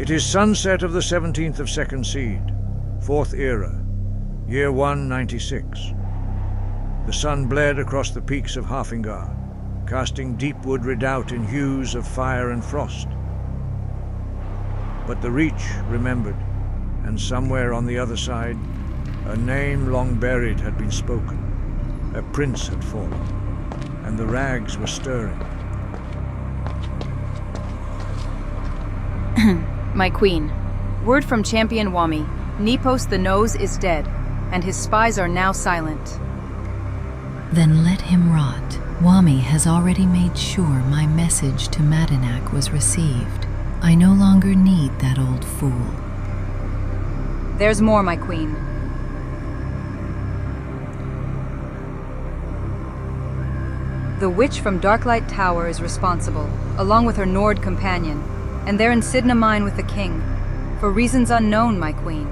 It is sunset of the 17th of Second Seed, 4th Era, year 196. The sun bled across the peaks of Halfingar, casting Deepwood Redoubt in hues of fire and frost. But the Reach remembered, and somewhere on the other side, a name long buried had been spoken. A prince had fallen, and the rags were stirring. My queen, word from Champion Wami. Nepos the Nose is dead, and his spies are now silent. Then let him rot. Wami has already made sure my message to Madanach was received. I no longer need that old fool. There's more, my queen. The witch from Darklight Tower is responsible, along with her Nord companion, and they're in Cidhna Mine with the king, for reasons unknown, my queen.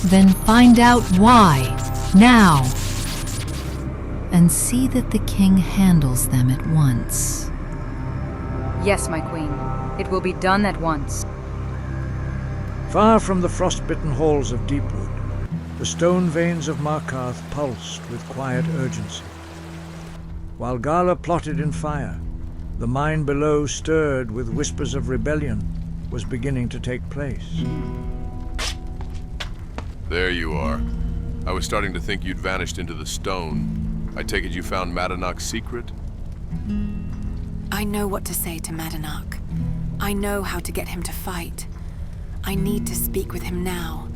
Then find out why, now, and see that the king handles them at once. Yes, my queen. It will be done at once. Far from the frostbitten halls of Deepwood, the stone veins of Markarth pulsed with quiet urgency. While Gala plotted in fire, the mine below stirred with whispers of rebellion was beginning to take place. There you are. I was starting to think you'd vanished into the stone. I take it you found Madanach's secret? I know what to say to Madanach. I know how to get him to fight. I need to speak with him now.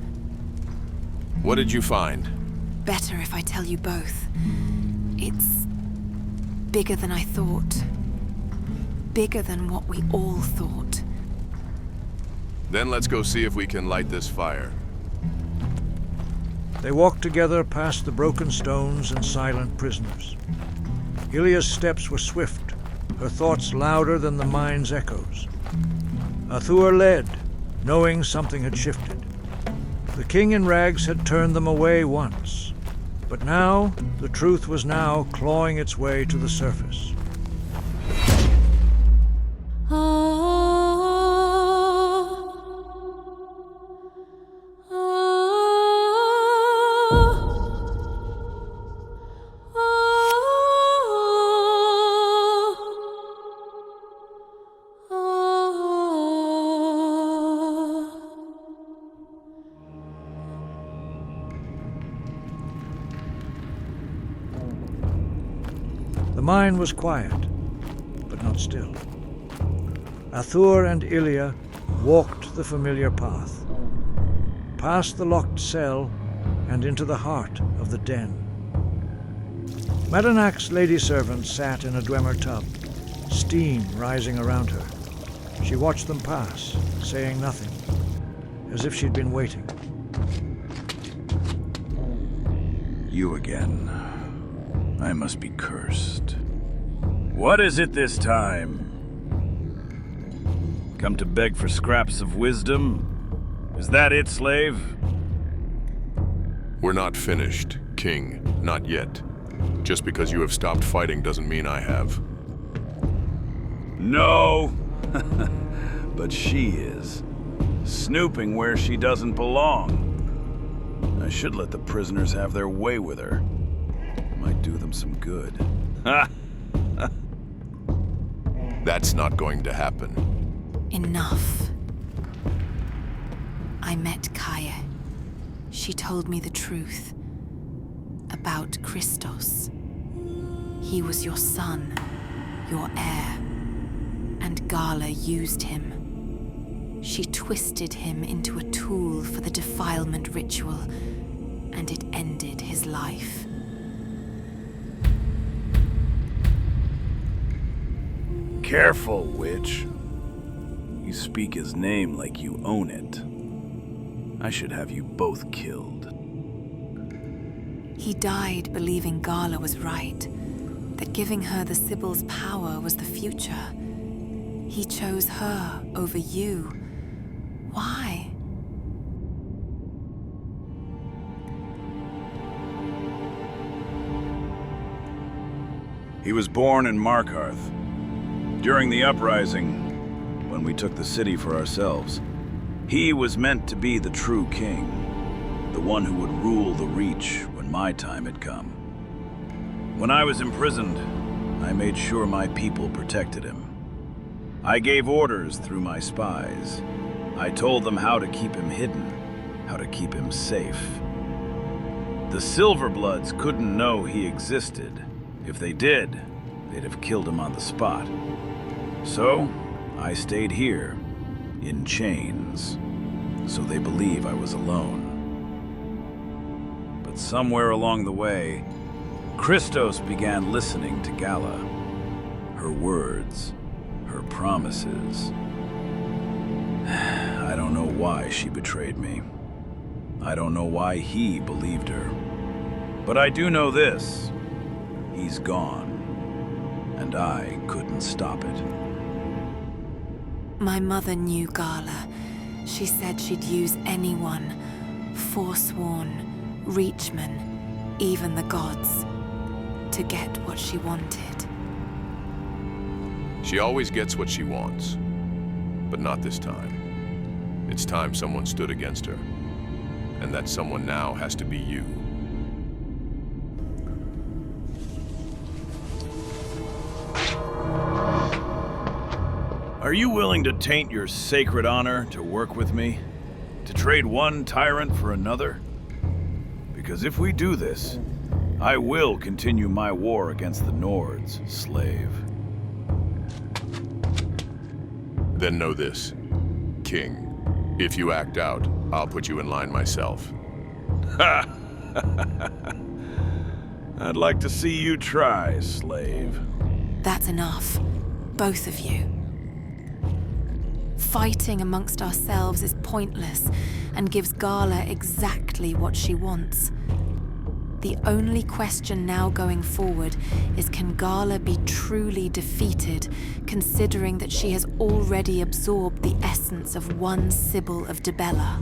What did you find? Better if I tell you both. It's bigger than I thought. Bigger than what we all thought. Then let's go see if we can light this fire. They walked together past the broken stones and silent prisoners. Illia's steps were swift, her thoughts louder than the mine's echoes. Athuur led, knowing something had shifted. The king in rags had turned them away once, but now the truth was now clawing its way to the surface. The mine was quiet, but not still. Athuur and Illia walked the familiar path, past the locked cell and into the heart of the den. Madanach's lady servant sat in a Dwemer tub, steam rising around her. She watched them pass, saying nothing, as if she'd been waiting. You again. I must be cursed. What is it this time? Come to beg for scraps of wisdom? Is that it, slave? We're not finished, King. Not yet. Just because you have stopped fighting doesn't mean I have. No! But she is. Snooping where she doesn't belong. I should let the prisoners have their way with her. Might do them some good. Ha! That's not going to happen. Enough. I met Kaya. She told me the truth. About Christos. He was your son, your heir. And Gala used him. She twisted him into a tool for the defilement ritual, and it ended his life. Careful, witch. You speak his name like you own it. I should have you both killed. He died believing Gala was right, that giving her the Sibyl's power was the future. He chose her over you. Why? He was born in Markarth. During the uprising, when we took the city for ourselves, he was meant to be the true king, the one who would rule the Reach when my time had come. When I was imprisoned, I made sure my people protected him. I gave orders through my spies. I told them how to keep him hidden, how to keep him safe. The Silverbloods couldn't know he existed. If they did, they'd have killed him on the spot. So, I stayed here, in chains, so they believe I was alone. But somewhere along the way, Christos began listening to Gala. Her words, her promises. I don't know why she betrayed me. I don't know why he believed her. But I do know this. He's gone. And I couldn't stop it. My mother knew Gala. She said she'd use anyone, forsworn, Reachmen, even the gods, to get what she wanted. She always gets what she wants, but not this time. It's time someone stood against her, and that someone now has to be you. Are you willing to taint your sacred honor to work with me? To trade one tyrant for another? Because if we do this, I will continue my war against the Nords, slave. Then know this, King. If you act out, I'll put you in line myself. Ha! I'd like to see you try, slave. That's enough. Both of you. Fighting amongst ourselves is pointless and gives Gala exactly what she wants. The only question now going forward is, can Gala be truly defeated, considering that she has already absorbed the essence of one Sibyl of Dibella?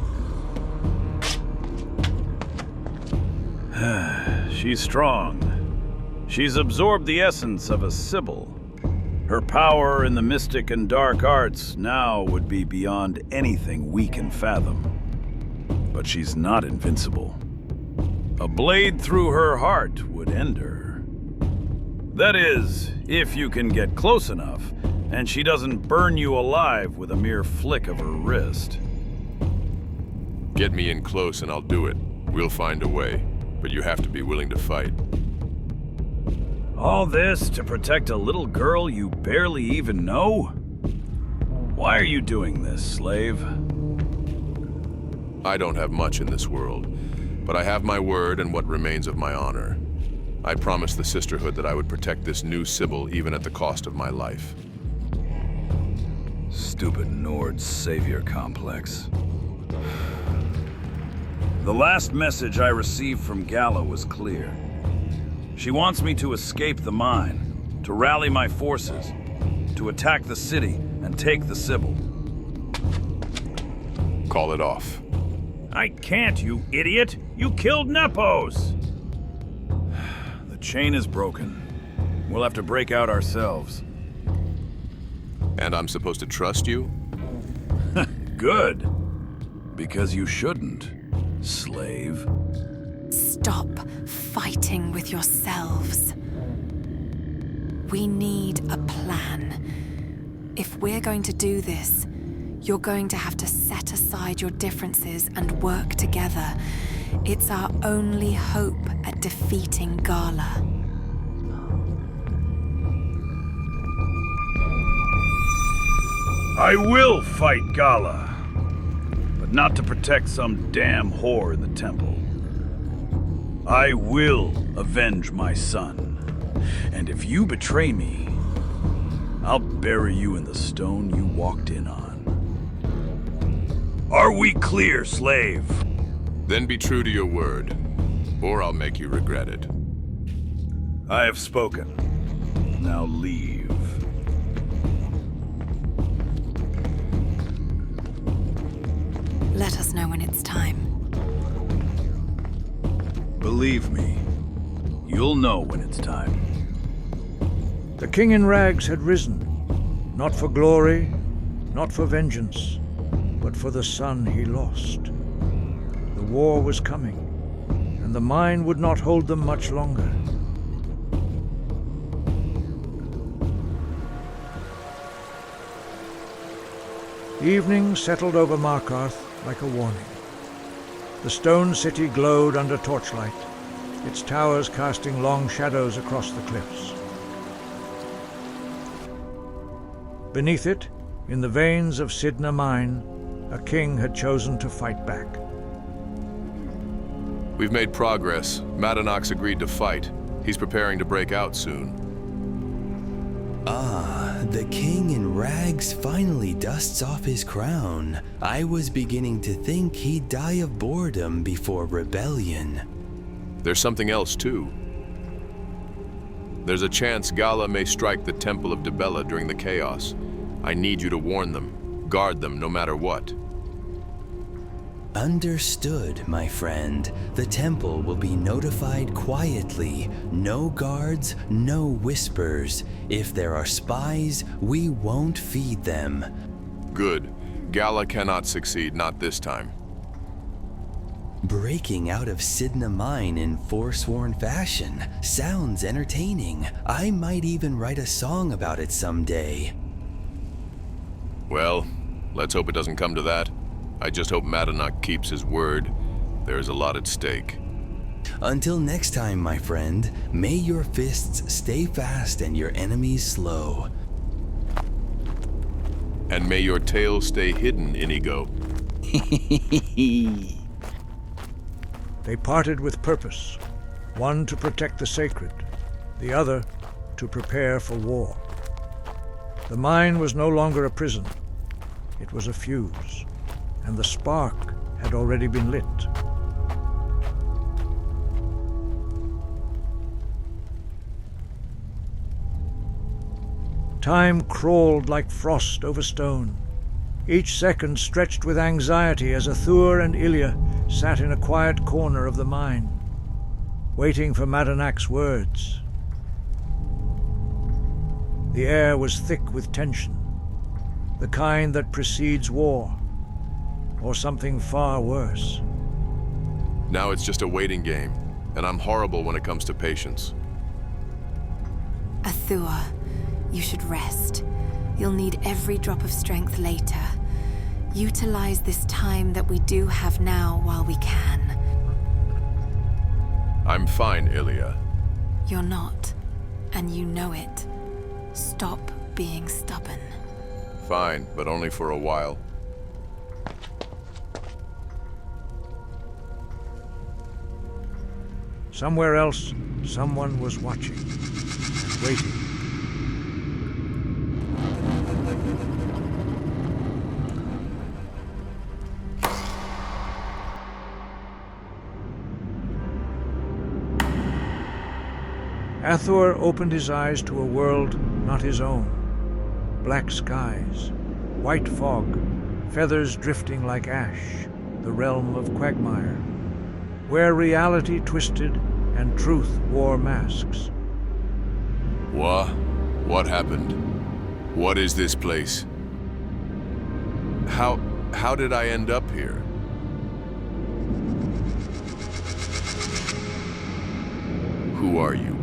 She's strong. She's absorbed the essence of a Sibyl. Her power in the mystic and dark arts now would be beyond anything we can fathom. But she's not invincible. A blade through her heart would end her. That is, if you can get close enough, and she doesn't burn you alive with a mere flick of her wrist. Get me in close and I'll do it. We'll find a way, but you have to be willing to fight. All this to protect a little girl you barely even know? Why are you doing this, slave? I don't have much in this world, but I have my word and what remains of my honor. I promised the Sisterhood that I would protect this new Sibyl even at the cost of my life. Stupid Nord savior complex. The last message I received from Gala was clear. She wants me to escape the mine, to rally my forces, to attack the city and take the Sibyl. Call it off. I can't, you idiot! You killed Nepos! The chain is broken. We'll have to break out ourselves. And I'm supposed to trust you? Good. Because you shouldn't, slave. Stop fighting with yourselves. We need a plan. If we're going to do this, you're going to have to set aside your differences and work together. It's our only hope at defeating Gala. I will fight Gala, but not to protect some damn whore in the temple. I will avenge my son, and if you betray me, I'll bury you in the stone you walked in on. Are we clear, slave? Then be true to your word, or I'll make you regret it. I have spoken. Now leave. Let us know when it's time. Believe me, you'll know when it's time. The king in rags had risen, not for glory, not for vengeance, but for the son he lost. The war was coming, and the mine would not hold them much longer. Evening settled over Markarth like a warning. The stone city glowed under torchlight, its towers casting long shadows across the cliffs. Beneath it, in the veins of Cidhna Mine, a king had chosen to fight back. We've made progress. Madanach's agreed to fight. He's preparing to break out soon. Ah, the king in rags finally dusts off his crown. I was beginning to think he'd die of boredom before rebellion. There's something else, too. There's a chance Gala may strike the Temple of Dibella during the chaos. I need you to warn them. Guard them, no matter what. Understood, my friend. The temple will be notified quietly. No guards, no whispers. If there are spies, we won't feed them. Good. Gala cannot succeed, not this time. Breaking out of Cidhna Mine in forsworn fashion sounds entertaining. I might even write a song about it someday. Well, let's hope it doesn't come to that. I just hope Madanach keeps his word. There's a lot at stake. Until next time, my friend, may your fists stay fast and your enemies slow. And may your tail stay hidden, Inigo. They parted with purpose, one to protect the sacred, the other to prepare for war. The mine was no longer a prison. It was a fuse, and the spark had already been lit. Time crawled like frost over stone. Each second stretched with anxiety as Athuur and Illia sat in a quiet corner of the mine, waiting for Madanach's words. The air was thick with tension, the kind that precedes war, or something far worse. Now it's just a waiting game, and I'm horrible when it comes to patience. Athuur, you should rest. You'll need every drop of strength later. Utilize this time that we do have now while we can. I'm fine, Illia. You're not, and you know it. Stop being stubborn. Fine, but only for a while. Somewhere else, someone was watching, waiting. Athuur opened his eyes to a world not his own. Black skies, white fog, feathers drifting like ash, the realm of quagmire, where reality twisted and truth wore masks. What happened? What is this place? How did I end up here? Who are you?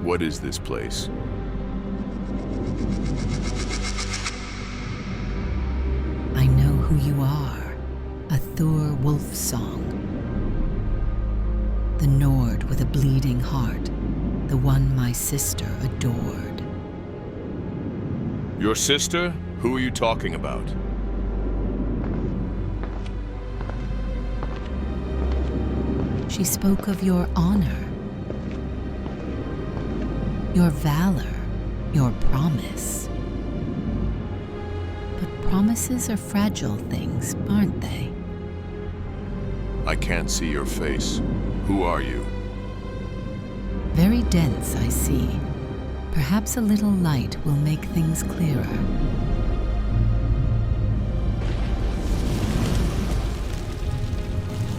What is this place? I know who you are, Athuur Wolfsong. The Nord with a bleeding heart, the one my sister adored. Your sister? Who are you talking about? She spoke of your honor, your valor, your promise. But promises are fragile things, aren't they? I can't see your face. Who are you? Very dense, I see. Perhaps a little light will make things clearer.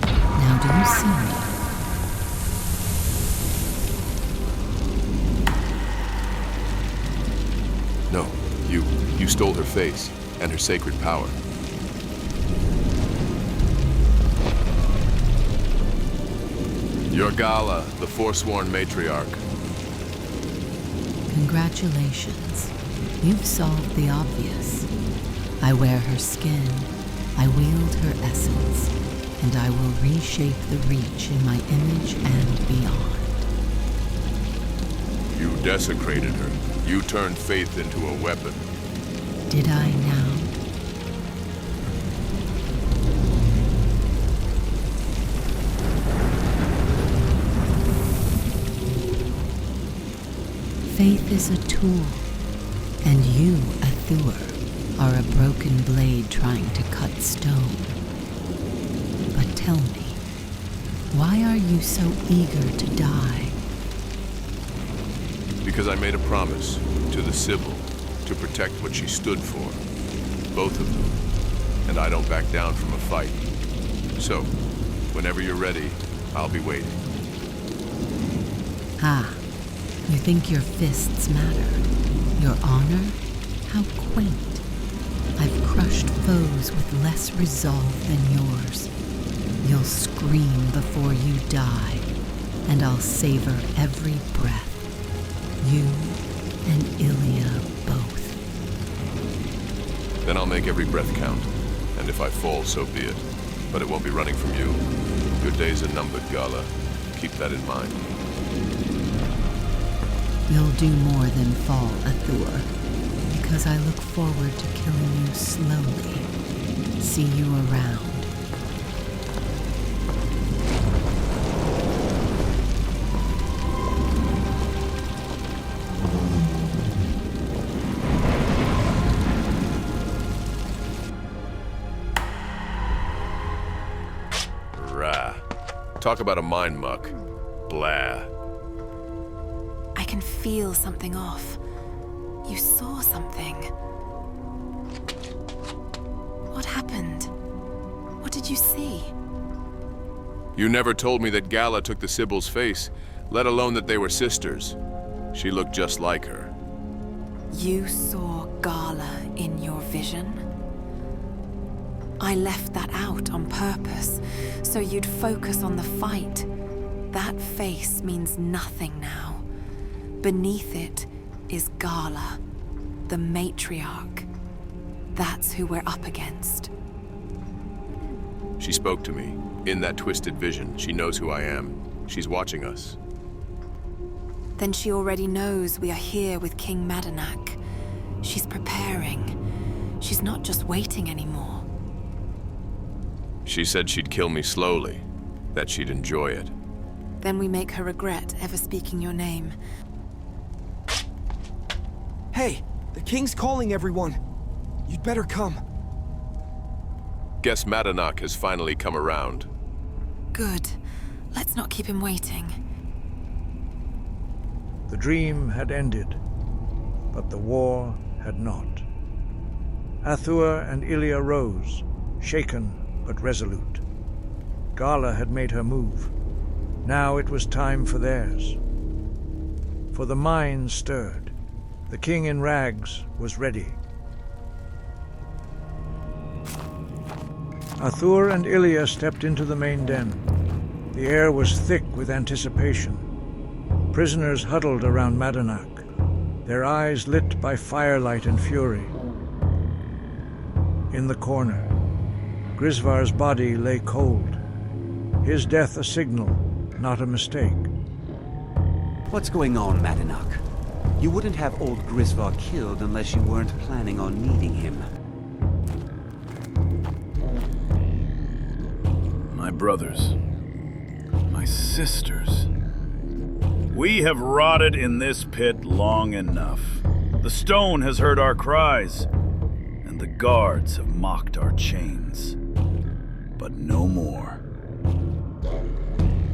Now do you see me? stole her face and her sacred power. You're Gala, the forsworn matriarch. Congratulations. You've solved the obvious. I wear her skin, I wield her essence, and I will reshape the Reach in my image and beyond. You desecrated her. You turned faith into a weapon. Did I now? Faith is a tool, and you, Athuur, are a broken blade trying to cut stone. But tell me, why are you so eager to die? Because I made a promise to the Sibyl to protect what she stood for. Both of them. And I don't back down from a fight. So, whenever you're ready, I'll be waiting. Ah, you think your fists matter? Your honor? How quaint. I've crushed foes with less resolve than yours. You'll scream before you die, and I'll savor every breath. You and Illia both. Then I'll make every breath count. And if I fall, so be it. But it won't be running from you. Your days are numbered, Gala. Keep that in mind. You'll do more than fall, Athuur, because I look forward to killing you slowly. See you around. Rah. Talk about a mind muck. Blah. I can feel something off. You saw something. What happened? What did you see? You never told me that Gala took the Sibyl's face, let alone that they were sisters. She looked just like her. You saw Gala in your vision? I left that out on purpose, so you'd focus on the fight. That face means nothing now. Beneath it is Gala, the matriarch. That's who we're up against. She spoke to me. In that twisted vision, she knows who I am. She's watching us. Then she already knows we are here with King Madanach. She's preparing. She's not just waiting anymore. She said she'd kill me slowly, that she'd enjoy it. Then we make her regret ever speaking your name. Hey, the king's calling everyone. You'd better come. Guess Madanach has finally come around. Good. Let's not keep him waiting. The dream had ended, but the war had not. Athuur and Illia rose, shaken but resolute. Gala had made her move. Now it was time for theirs. For the mine stirred. The king in rags was ready. Athuur and Illia stepped into the main den. The air was thick with anticipation. Prisoners huddled around Madanach, their eyes lit by firelight and fury. In the corner, Grisvar's body lay cold. His death a signal, not a mistake. What's going on, Madanach? You wouldn't have old Grisvar killed unless you weren't planning on needing him. My brothers, my sisters. We have rotted in this pit long enough. The stone has heard our cries, and the guards have mocked our chains. But no more.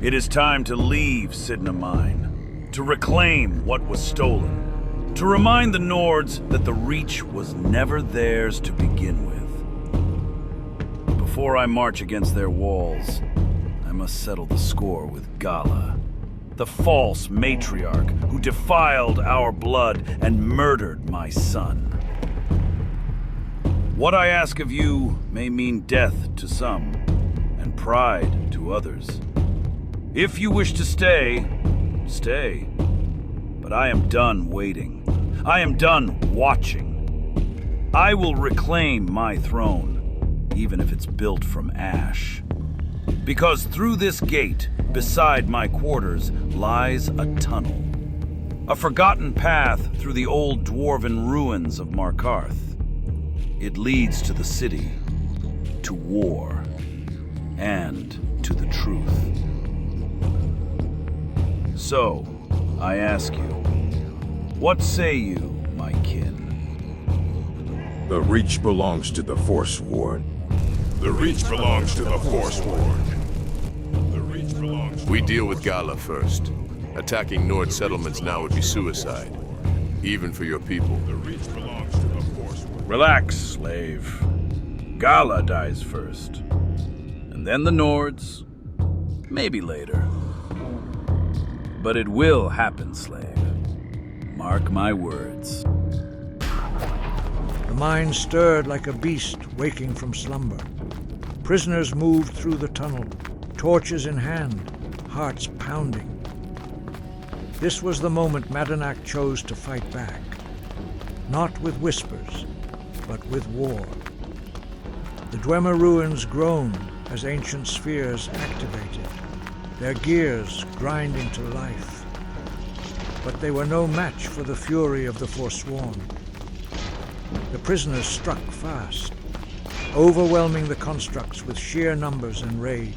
It is time to leave Cidhna Mine, to reclaim what was stolen, to remind the Nords that the Reach was never theirs to begin with. Before I march against their walls, I must settle the score with Gala, the false matriarch who defiled our blood and murdered my son. What I ask of you may mean death to some, and pride to others. If you wish to stay, stay. But I am done waiting. I am done watching. I will reclaim my throne, even if it's built from ash. Because through this gate, beside my quarters, lies a tunnel. A forgotten path through the old dwarven ruins of Markarth. It leads to the city, to war, and to the truth. So, I ask you, what say you, my kin? The Reach belongs to the Forsworn. The Reach belongs to the Forsworn. We deal with Gala first. Attacking Nord settlements now would be suicide, even for your people. The Reach belongs to the Forsworn. Relax, slave. Gala dies first. And then the Nords. Maybe later. But it will happen, slave. Mark my words. The mine stirred like a beast waking from slumber. Prisoners moved through the tunnel, torches in hand, hearts pounding. This was the moment Madanach chose to fight back. Not with whispers, but with war. The Dwemer ruins groaned as ancient spheres activated, their gears grinding to life. But they were no match for the fury of the Forsworn. The prisoners struck fast, overwhelming the constructs with sheer numbers and rage.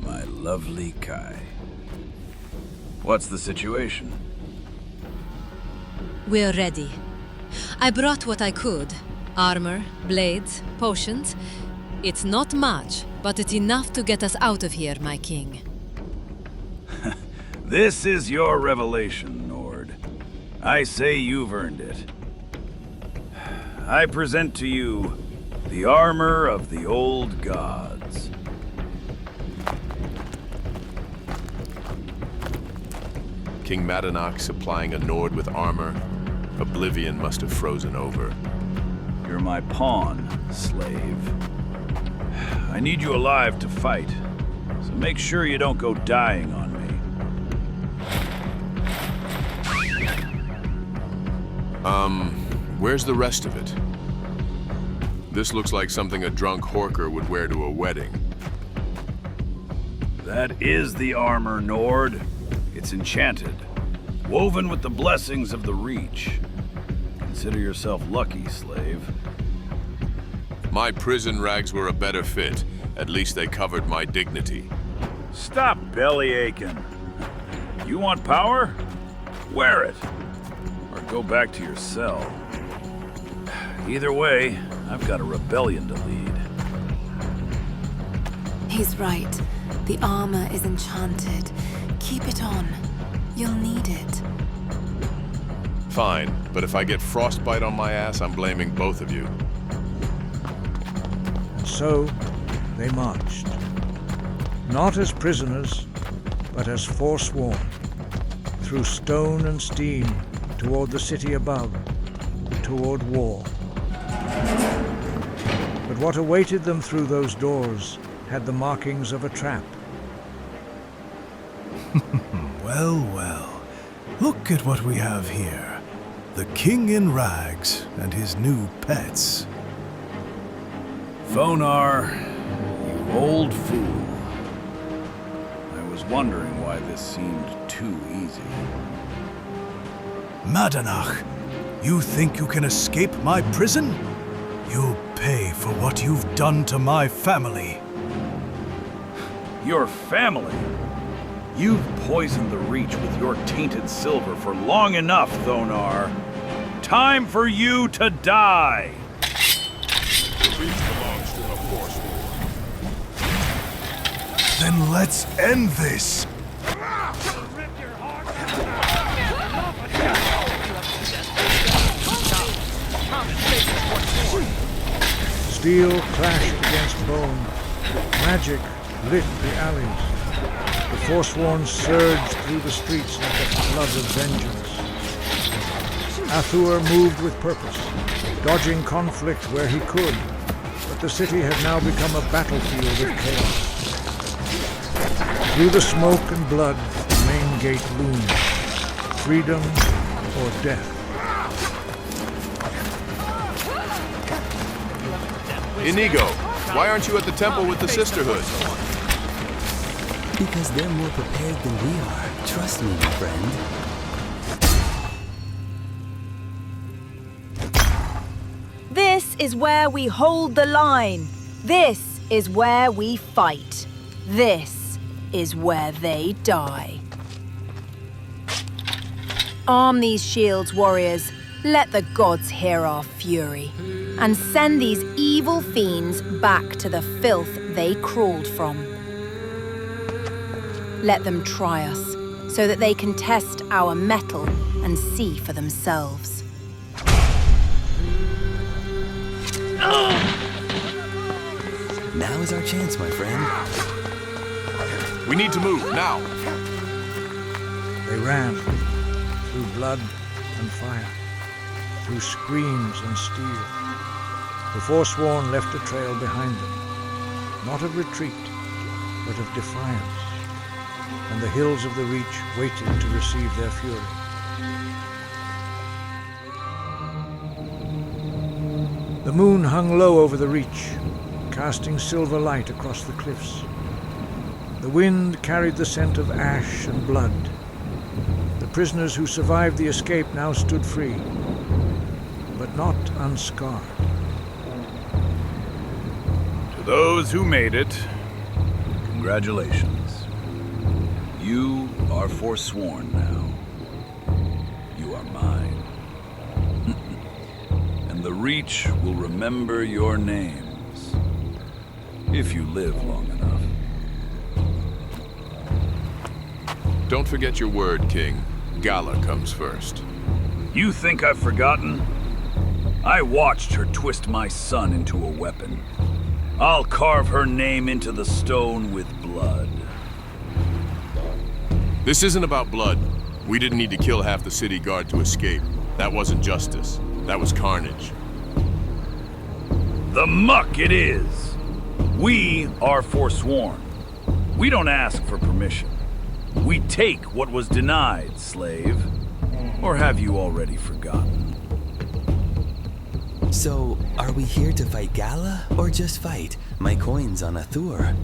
My lovely Kai. What's the situation? We're ready. I brought what I could. Armor, blades, potions. It's not much, but it's enough to get us out of here, my king. This is your revelation, Nord. I say you've earned it. I present to you the armor of the old gods. King Madanach supplying a Nord with armor. Oblivion must have frozen over. You're my pawn, slave. I need you alive to fight, so make sure you don't go dying on me. Where's the rest of it? This looks like something a drunk Horker would wear to a wedding. That is the armor, Nord. It's enchanted, woven with the blessings of the Reach. Consider yourself lucky, slave. My prison rags were a better fit. At least they covered my dignity. Stop belly aching. You want power? Wear it. Or go back to your cell. Either way, I've got a rebellion to lead. He's right. The armor is enchanted. Keep it on. You'll need it. Fine, but if I get frostbite on my ass, I'm blaming both of you. And so, they marched. Not as prisoners, but as forsworn, through stone and steam, toward the city above, toward war. But what awaited them through those doors had the markings of a trap. Well, well. Look at what we have here. The king in rags and his new pets. Fonar, you old fool. I was wondering why this seemed too easy. Madanach, you think you can escape my prison? You'll pay for what you've done to my family. Your family? You've poisoned the Reach with your tainted silver for long enough, Thonar. Time for you to die! The Reach belongs to the Forsworn. Then let's end this! Steel clashed against bone. Magic lit the alleys. The Forsworn surged through the streets like a flood of vengeance. Athuur moved with purpose, dodging conflict where he could, but the city had now become a battlefield of chaos. Through the smoke and blood, the main gate loomed. Freedom or death. Inigo, why aren't you at the temple with the Sisterhood? Because they're more prepared than we are. Trust me, my friend. This is where we hold the line. This is where we fight. This is where they die. Arm these shields, warriors. Let the gods hear our fury. And send these evil fiends back to the filth they crawled from. Let them try us, so that they can test our mettle and see for themselves. Now is our chance, my friend. We need to move, now! They ran, through blood and fire, through screams and steel. The Forsworn left a trail behind them, not of retreat, but of defiance. And the hills of the Reach waited to receive their fury. The moon hung low over the Reach, casting silver light across the cliffs. The wind carried the scent of ash and blood. The prisoners who survived the escape now stood free, but not unscarred. To those who made it, congratulations. You are forsworn now. You are mine. And the Reach will remember your names, if you live long enough. Don't forget your word, King. Gala comes first. You think I've forgotten? I watched her twist my son into a weapon. I'll carve her name into the stone with blood. This isn't about blood. We didn't need to kill half the city guard to escape. That wasn't justice. That was carnage. The muck it is! We are forsworn. We don't ask for permission. We take what was denied, slave. Or have you already forgotten? So, are we here to fight Gala, or just fight? My coin's on Athuur.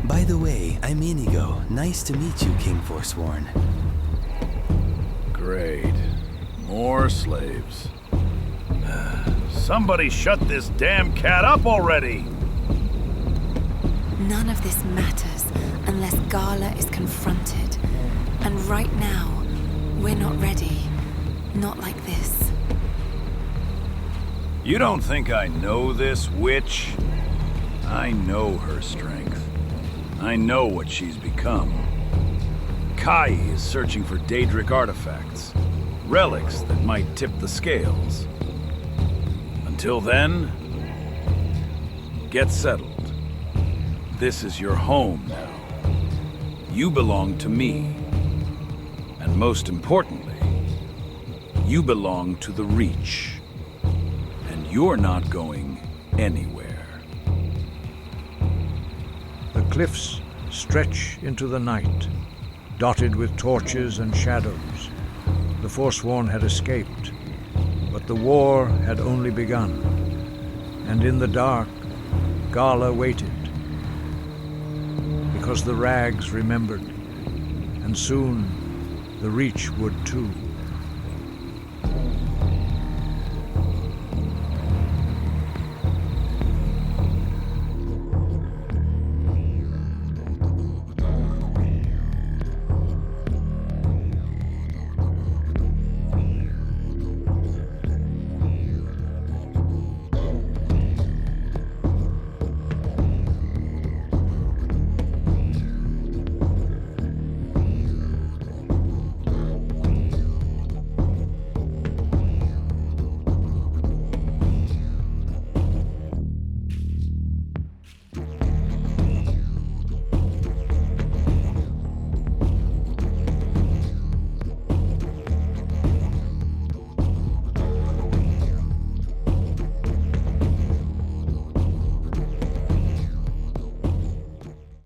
By the way, I'm Inigo. Nice to meet you, King Forsworn. Great. More slaves. Somebody shut this damn cat up already! None of this matters unless Gala is confronted. And right now, we're not ready. Not like this. You don't think I know this witch? I know her strength. I know what she's become. Kai is searching for Daedric artifacts, relics that might tip the scales. Until then, get settled. This is your home now. You belong to me. And most importantly, you belong to the Reach. And you're not going anywhere. The cliffs stretch into the night, dotted with torches and shadows. The Forsworn had escaped, but the war had only begun. And in the dark, Gala waited. Because the rags remembered, and soon the Reach would too.